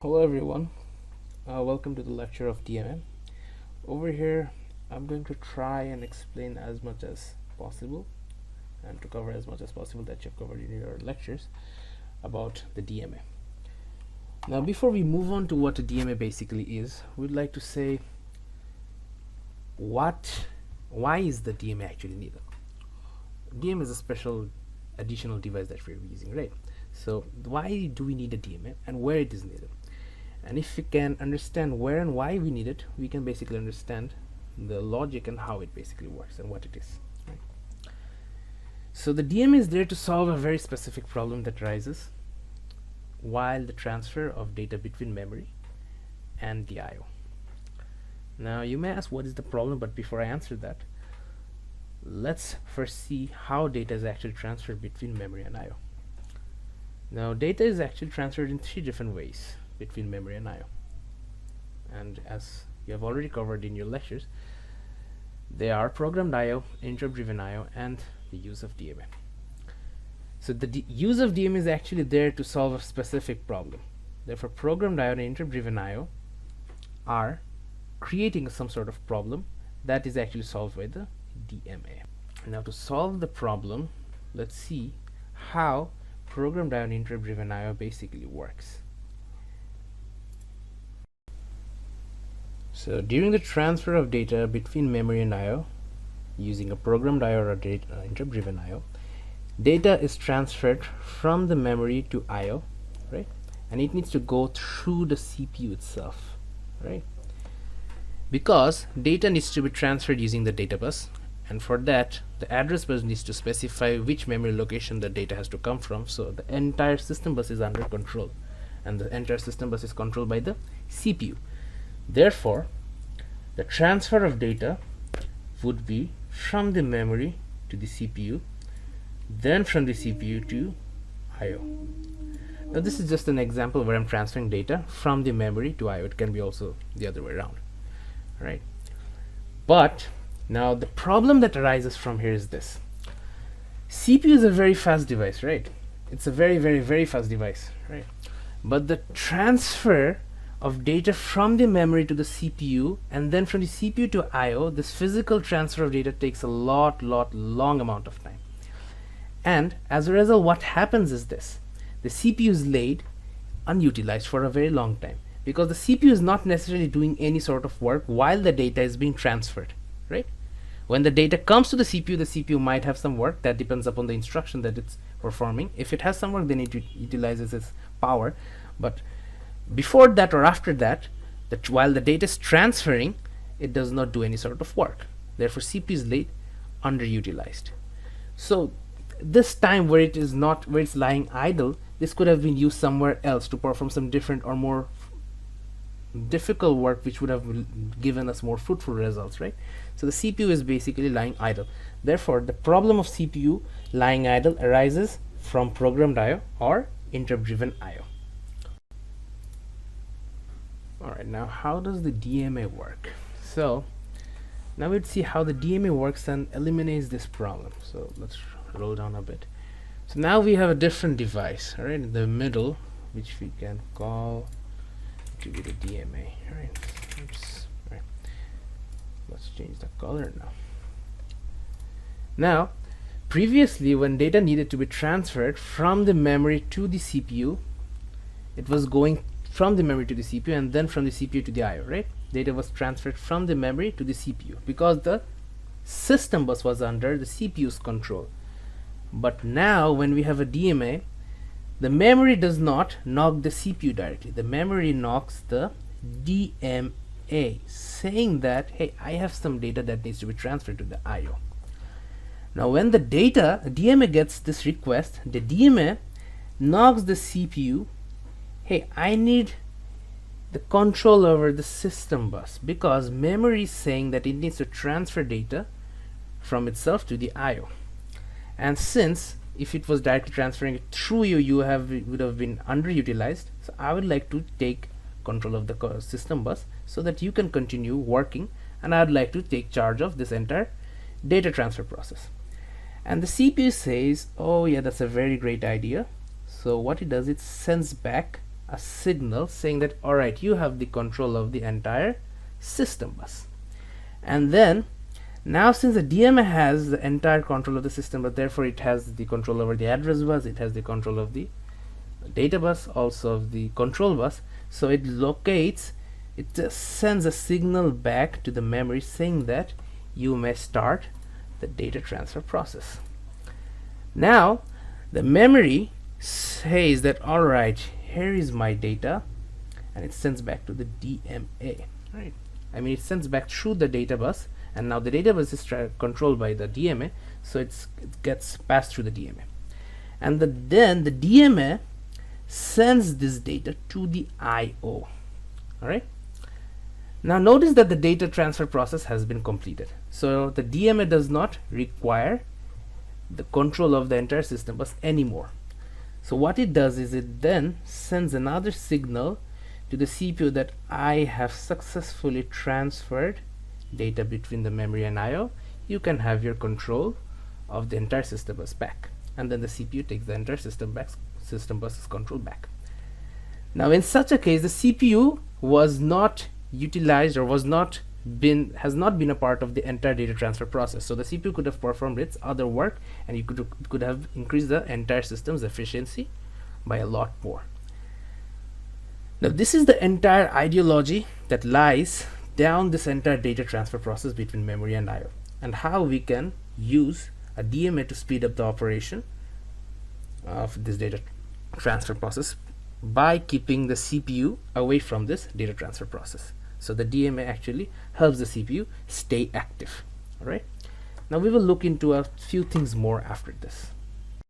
Hello everyone, welcome to the lecture of DMA. Over here I'm going to try and explain as much as possible and to cover as much as possible that you've covered in your lectures about the DMA. Now before we move on to what a DMA basically is, we'd like to say why is the DMA actually needed? DMA is a special additional device that we're using, right? So why do we need a DMA and where it is needed? And if we can understand where and why we need it, we can basically understand the logic and how it basically works and what it is. Right? So the DMA is there to solve a very specific problem that arises while the transfer of data between memory and the I/O. Now you may ask what is the problem, but before I answer that, let's first see how data is actually transferred between memory and I/O. Now data is actually transferred in three different ways between memory and I/O, and as you have already covered in your lectures, they are programmed I/O, interrupt-driven I/O, and the use of DMA. So the use of DMA is actually there to solve a specific problem. Therefore, programmed I/O and interrupt-driven I/O are creating some sort of problem that is actually solved by the DMA. Now to solve the problem, let's see how programmed I/O and interrupt-driven I/O basically works. So during the transfer of data between memory and I/O using a programmed I/O or interrupt-driven I/O, data is transferred from the memory to I/O, right? And it needs to go through the CPU itself, right? Because data needs to be transferred using the data bus, and for that the address bus needs to specify which memory location the data has to come from. So the entire system bus is under control, and the entire system bus is controlled by the CPU. Therefore, the transfer of data would be from the memory to the CPU, then from the CPU to I/O. Now this is just an example where I'm transferring data from the memory to I/O. It can be also the other way around, right? But now the problem that arises from here is this. CPU is a very fast device, right? It's a very fast device, right? But the transfer of data from the memory to the CPU and then from the CPU to I/O, this physical transfer of data takes a long amount of time. And as a result, what happens is this: the CPU is laid unutilized for a very long time because the CPU is not necessarily doing any sort of work while the data is being transferred, right? When the data comes to the CPU might have some work. That depends upon the instruction that it's performing. If it has some work, then it utilizes its power. But before that or after that, while the data is transferring, it does not do any sort of work. Therefore, CPU is laid underutilized. So this time where it's lying idle, this could have been used somewhere else to perform some different or more difficult work, which would have given us more fruitful results, right? So the CPU is basically lying idle. Therefore, the problem of CPU lying idle arises from programmed I/O or interrupt-driven I/O. Alright, now how does the DMA work? So now we'll see how the DMA works and eliminates this problem. So let's roll down a bit. So now we have a different device, right, in the middle, which we can call to be the DMA. Right. Oops. Right. Let's change the color now. Now, previously, when data needed to be transferred from the memory to the CPU, it was going from the memory to the CPU and then from the CPU to the I/O, right? Data was transferred from the memory to the CPU because the system bus was under the CPU's control. But now when we have a DMA, the memory does not knock the CPU directly. The memory knocks the DMA, saying that, hey, I have some data that needs to be transferred to the I/O. Now when the DMA gets this request, the DMA knocks the CPU, hey, I need the control over the system bus, because memory is saying that it needs to transfer data from itself to the I/O. And since if it was directly transferring it through you would have been underutilized, so I would like to take control of the system bus so that you can continue working, and I would like to take charge of this entire data transfer process. And the CPU says, oh yeah, that's a very great idea. So what it does, it sends back a signal saying that alright, you have the control of the entire system bus. And then now since the DMA has the entire control of the system, but therefore it has the control over the address bus, it has the control of the data bus, also of the control bus, so it locates, it sends a signal back to the memory saying that you may start the data transfer process. Now the memory says that alright, here is my data, and it sends back to the DMA, right? I mean, it sends back through the data bus, and now the data bus is controlled by the DMA, so it gets passed through the DMA, and then the DMA sends this data to the IO. Alright, now notice that the data transfer process has been completed, so the DMA does not require the control of the entire system bus anymore. So what it does is it then sends another signal to the CPU that I have successfully transferred data between the memory and IO. You can have your control of the entire system bus back, and then the CPU takes the entire system bus's control back. Now in such a case, the CPU was not utilized or has not been a part of the entire data transfer process, so the CPU could have performed its other work, and you could have increased the entire system's efficiency by a lot more. Now this is the entire ideology that lies down this entire data transfer process between memory and IO, and how we can use a DMA to speed up the operation of this data transfer process by keeping the CPU away from this data transfer process. So the DMA actually helps the CPU stay active. Alright, now we will look into a few things more after this.